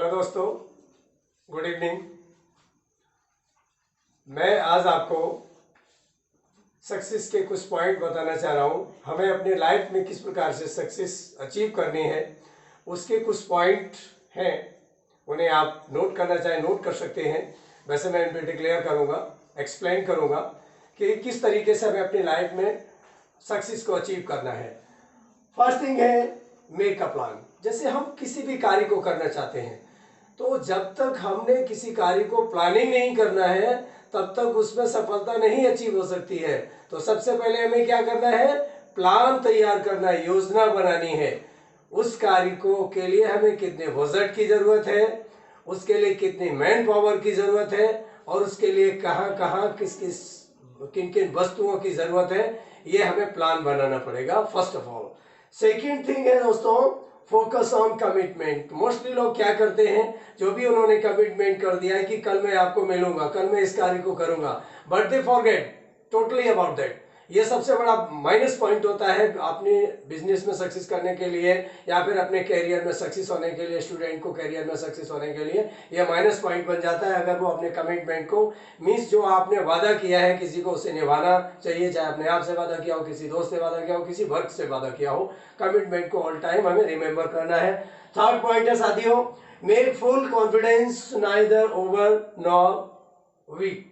Hello दोस्तों, good evening. मैं आज आपको सक्सेस के कुछ पॉइंट बताना चाह रहा हूँ। हमें अपने लाइफ में किस प्रकार से सक्सेस अचीव करनी है, उसके कुछ पॉइंट हैं, उन्हें आप नोट करना चाहें नोट कर सकते हैं। वैसे मैं इन पर डिक्लेयर करूँगा, एक्सप्लेन करूँगा कि किस तरीके से हमें अपनी लाइफ में सक्सेस को अचीव करना है। फर्स्ट थिंग है मेक अ प्लान। जैसे हम किसी भी कार्य को करना चाहते हैं तो जब तक हमने किसी कार्य को प्लानिंग नहीं करना है तब तक उसमें सफलता नहीं अचीव हो सकती है। तो सबसे पहले हमें क्या करना है, प्लान तैयार करना है, योजना बनानी है। उस कार्य को के लिए हमें कितने बजट की जरूरत है, उसके लिए कितनी मैन पावर की जरूरत है और उसके लिए कहाँ कहाँ किन किन वस्तुओं की जरूरत है, ये हमें प्लान बनाना पड़ेगा first of all. Second thing है दोस्तों, फोकस ऑन कमिटमेंट। मोस्टली लोग क्या करते हैं, जो भी उन्होंने कमिटमेंट कर दिया है कि कल मैं आपको मिलूंगा, कल मैं इस कार्य को करूंगा, but they forget totally about that. ये सबसे बड़ा माइनस पॉइंट होता है अपने बिजनेस में सक्सेस करने के लिए या फिर अपने कैरियर में सक्सेस होने के लिए, स्टूडेंट को कैरियर में सक्सेस होने के लिए ये माइनस पॉइंट बन जाता है अगर वो अपने कमिटमेंट को, मीन्स जो आपने वादा किया है किसी को, उसे निभाना चाहिए। चाहे अपने आप से वादा किया हो, किसी दोस्त से वादा किया हो, किसी वर्क से वादा किया हो, कमिटमेंट को ऑल टाइम हमें रिमेंबर करना है। थर्ड पॉइंट है साथियों, make full confidence neither over nor weak.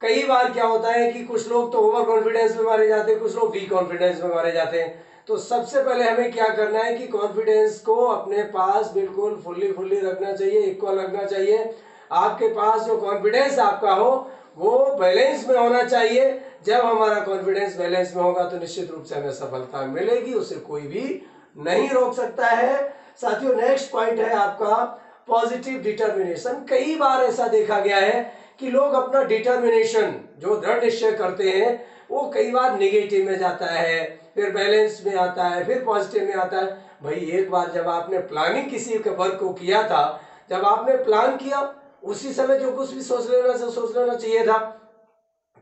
कई बार क्या होता है कि कुछ लोग तो ओवर कॉन्फिडेंस में मारे जाते हैं, कुछ लोग वीक कॉन्फिडेंस में मारे जाते हैं। तो सबसे पहले हमें क्या करना है कि कॉन्फिडेंस को अपने पास बिल्कुल फुल्ली रखना चाहिए, इक्वल रखना चाहिए। आपके पास जो कॉन्फिडेंस आपका हो वो बैलेंस में होना चाहिए। जब हमारा कॉन्फिडेंस बैलेंस में होगा तो निश्चित रूप से हमें सफलता मिलेगी, उसे कोई भी नहीं रोक सकता है। साथियों नेक्स्ट पॉइंट है आपका पॉजिटिव डिटर्मिनेशन। कई बार ऐसा देखा गया है कि लोग अपना डिटर्मिनेशन जो दृढ़ निश्चय करते हैं वो कई बार निगेटिव में जाता है, फिर बैलेंस में आता है, फिर पॉजिटिव में आता है। भाई एक बार जब आपने प्लानिंग किसी के वर्क को किया था, जब आपने प्लान किया उसी समय जो कुछ भी सोच लेना चाहिए था।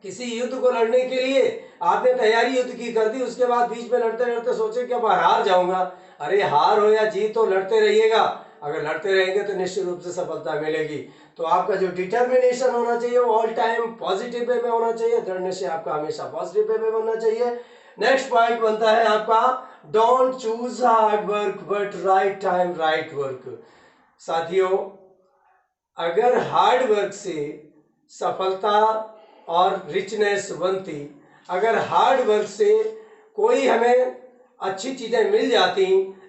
किसी युद्ध को लड़ने के लिए आपने तैयारी युद्ध की कर दी, उसके बाद बीच में लड़ते लड़ते सोचे कि अब हार जाऊंगा। अरे हार हो या जीत तो लड़ते रहिएगा, अगर लड़ते रहेंगे तो निश्चित रूप से सफलता मिलेगी। तो आपका जो डिटर्मिनेशन होना चाहिए वो ऑल टाइम पॉजिटिव वे में होना चाहिए, दृढ़ निश्चय आपका हमेशा पॉजिटिव वे में होना चाहिए। नेक्स्ट पॉइंट बनता है आपका don't choose hard work but right time right work. साथियों अगर हार्ड वर्क से सफलता और रिचनेस बनती, अगर हार्ड वर्क से कोई हमें अच्छी चीजें मिल जाती,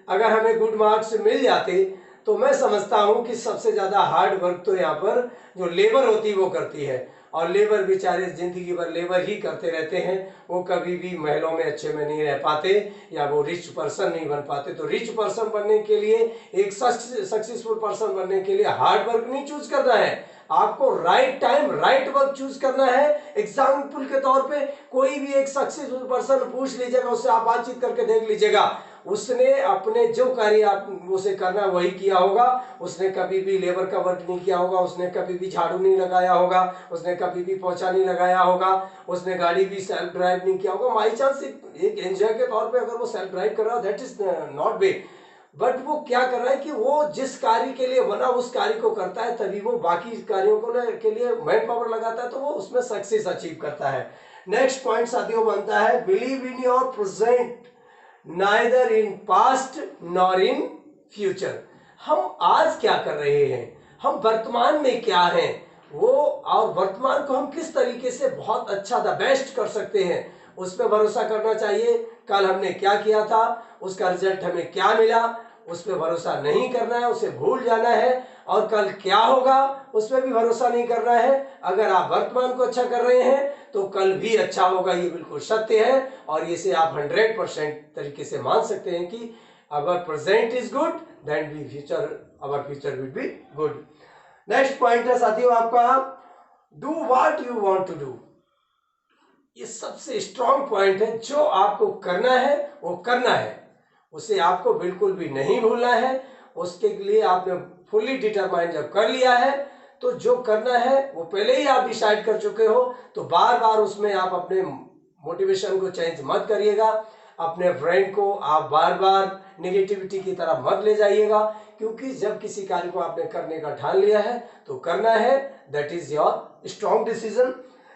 अगर हमें गुड मार्क्स मिल जाते, तो मैं समझता हूं कि सबसे ज्यादा हार्ड वर्क तो यहाँ पर जो लेबर होती वो करती है। और लेबर बेचारे जिंदगी भर लेबर ही करते रहते हैं, वो कभी भी महलों में अच्छे में नहीं रह पाते या वो रिच पर्सन नहीं बन पाते। तो रिच पर्सन बनने के लिए, एक सक्सेसफुल पर्सन बनने के लिए हार्ड वर्क नहीं चूज करना है, आपको right time right work choose करना है। एग्जाम्पल के तौर पे कोई भी एक सक्सेसफुल पर्सन पूछ लीजिएगा, उससे आप बातचीत करके देख लीजिएगा, उसने अपने जो कार्य आप उसे करना वही किया होगा। उसने कभी भी लेबर का वर्क नहीं किया होगा, उसने कभी भी झाड़ू नहीं लगाया होगा, उसने कभी भी पोछा नहीं लगाया होगा, उसने गाड़ी भी सेल्फ ड्राइव नहीं किया होगा। बाई चांस एक एंजॉय के तौर पे अगर वो सेल्फ ड्राइव कर रहा है that is not bad, but वो क्या कर रहा है कि वो जिस कार्य के लिए बना उस कार्य को करता है, तभी वो बाकी कार्यों को के लिए मैन पावर लगाता है, तो वो उसमें सक्सेस अचीव करता है। नेक्स्ट पॉइंट साथियों बनता है believe in your present neither in past nor in future. हम आज क्या कर रहे हैं, हम वर्तमान में क्या हैं, वो और वर्तमान को हम किस तरीके से बहुत अच्छा द बेस्ट कर सकते हैं, उस पर भरोसा करना चाहिए। कल हमने क्या किया था, उसका रिजल्ट हमें क्या मिला, उस पर भरोसा नहीं करना है, उसे भूल जाना है। और कल क्या होगा उस पर भी भरोसा नहीं करना है। अगर आप वर्तमान को अच्छा कर रहे हैं तो कल भी अच्छा होगा, ये बिल्कुल सत्य है। और इसे आप 100% तरीके से मान सकते हैं कि our present is good then we future, our future will be good. Next point है साथियों आपका do what you want to do. ये सबसे स्ट्रॉन्ग पॉइंट है, जो आपको करना है वो करना है, उसे आपको बिल्कुल भी नहीं भूलना है। उसके लिए आपने फुल्ली डिटरमाइन जब कर लिया है तो जो करना है वो पहले ही आप डिसाइड कर चुके हो, तो बार बार उसमें आप अपने मोटिवेशन को चेंज मत करिएगा। अपने ब्रेन को आप बार बार नेगेटिविटी की तरफ मत ले जाइएगा, क्योंकि जब किसी कार्य को आपने करने का ठान लिया है तो करना है, that is your strong decision.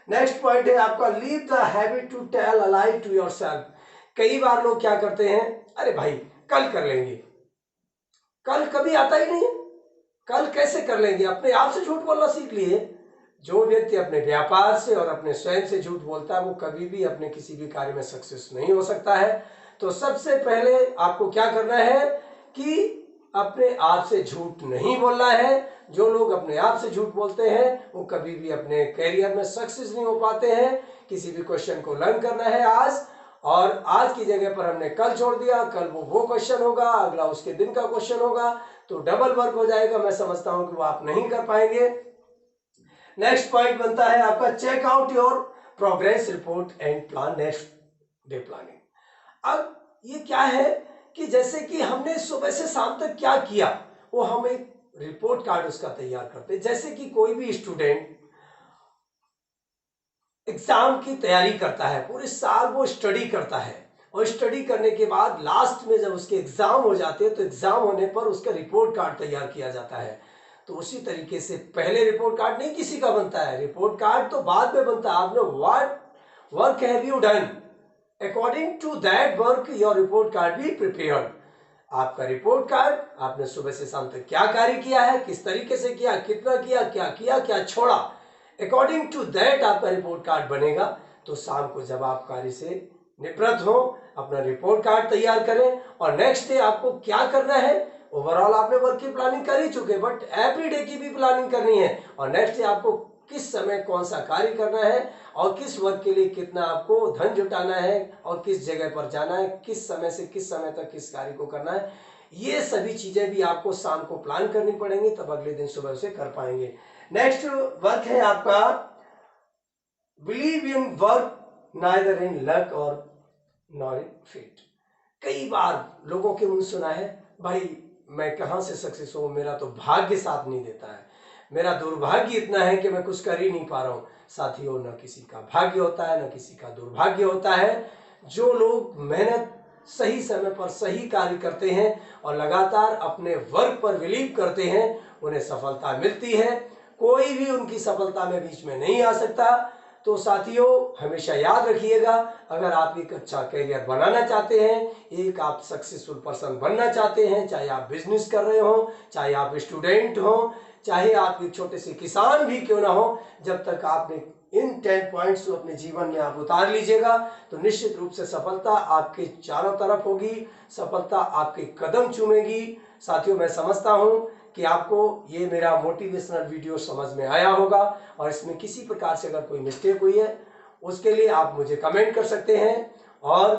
Next point है आपका, leave the habit to tell a lie to yourself. कई बार लोग क्या करते हैं, अरे भाई कल कर लेंगे, कल कभी आता ही नहीं है, कल कैसे कर लेंगे, अपने आप से झूठ बोलना सीख लिए। जो व्यक्ति अपने व्यापार से और अपने स्वयं से झूठ बोलता है वो कभी भी अपने किसी भी कार्य में सक्सेस नहीं हो सकता है। तो सबसे पहले आपको क्या करना है कि अपने आप से झूठ नहीं बोलना है। जो लोग अपने आप से झूठ बोलते हैं वो कभी भी अपने कैरियर में सक्सेस नहीं हो पाते हैं। किसी भी क्वेश्चन को लर्न करना है आज, और आज की जगह पर हमने कल छोड़ दिया, कल वो क्वेश्चन होगा, अगला उसके दिन का क्वेश्चन होगा, तो डबल वर्क हो जाएगा। मैं समझता हूं कि वो आप नहीं कर पाएंगे। नेक्स्ट पॉइंट बनता है आपका, check out your progress report and plan next day planning. अब ये क्या है कि जैसे कि हमने सुबह से शाम तक क्या किया वो हम एक रिपोर्ट कार्ड उसका तैयार करते हैं। जैसे कि कोई भी स्टूडेंट एग्जाम की तैयारी करता है, पूरे साल वो स्टडी करता है, और स्टडी करने के बाद लास्ट में जब उसके एग्जाम हो जाते हैं तो एग्जाम होने पर उसका रिपोर्ट कार्ड तैयार किया जाता है। तो उसी तरीके से पहले रिपोर्ट कार्ड नहीं किसी का बनता है, रिपोर्ट कार्ड तो बाद में बनता है। आपने what work have you done, according to that work your report card be prepared. आपका रिपोर्ट कार्ड, आपने सुबह से शाम तक क्या कार्य किया है, किस तरीके से किया, कितना किया, क्या छोड़ा, अकॉर्डिंग टू दैट आपका रिपोर्ट कार्ड बनेगा। तो शाम को जब आप कार्य से निवृत्त हो अपना रिपोर्ट कार्ड तैयार करें, और नेक्स्ट डे आपको क्या करना है। ओवरऑल आपने वर्क की प्लानिंग कर ही चुके, बट एवरी डे की भी प्लानिंग करनी है, और नेक्स्ट डे आपको किस समय कौन सा कार्य करना है, और किस वर्क के लिए कितना आपको धन जुटाना है, और किस जगह पर जाना है, किस समय से किस समय तक किस कार्य को करना है। ये सभी चीजें भी आपको शाम को प्लान करनी पड़ेंगी, तब अगले दिन सुबह उसे कर पाएंगे। नेक्स्ट वर्क है आपका, believe in work neither in luck और नॉट इन फेट। कई बार लोगों के मुंह सुना है, भाई मैं कहां से सक्सेस हूं, मेरा तो भाग्य साथ नहीं देता है, मेरा दुर्भाग्य इतना है कि मैं कुछ कर ही नहीं पा रहा हूं। साथियों, न किसी का भाग्य होता है न किसी का दुर्भाग्य होता है। जो लोग मेहनत सही समय पर सही कार्य करते हैं और लगातार अपने वर्क पर बिलीव करते हैं उन्हें सफलता मिलती है। कोई भी उनकी सफलता में बीच में नहीं आ सकता। तो साथियों, हमेशा याद रखिएगा, अगर आप एक अच्छा कैरियर बनाना चाहते हैं, एक आप सक्सेसफुल पर्सन बनना चाहते हैं, चाहे आप बिजनेस कर रहे हो, चाहे आप स्टूडेंट हो, चाहे आप एक छोटे से किसान भी क्यों ना हो, जब तक आपने इन 10 पॉइंट्स को अपने जीवन में आप उतार लीजिएगा तो निश्चित रूप से सफलता आपके चारों तरफ होगी, सफलता आपके कदम चूमेगी। साथियों, मैं समझता हूं कि आपको ये मेरा मोटिवेशनल वीडियो समझ में आया होगा, और इसमें किसी प्रकार से अगर कोई मिस्टेक हुई है उसके लिए आप मुझे कमेंट कर सकते हैं। और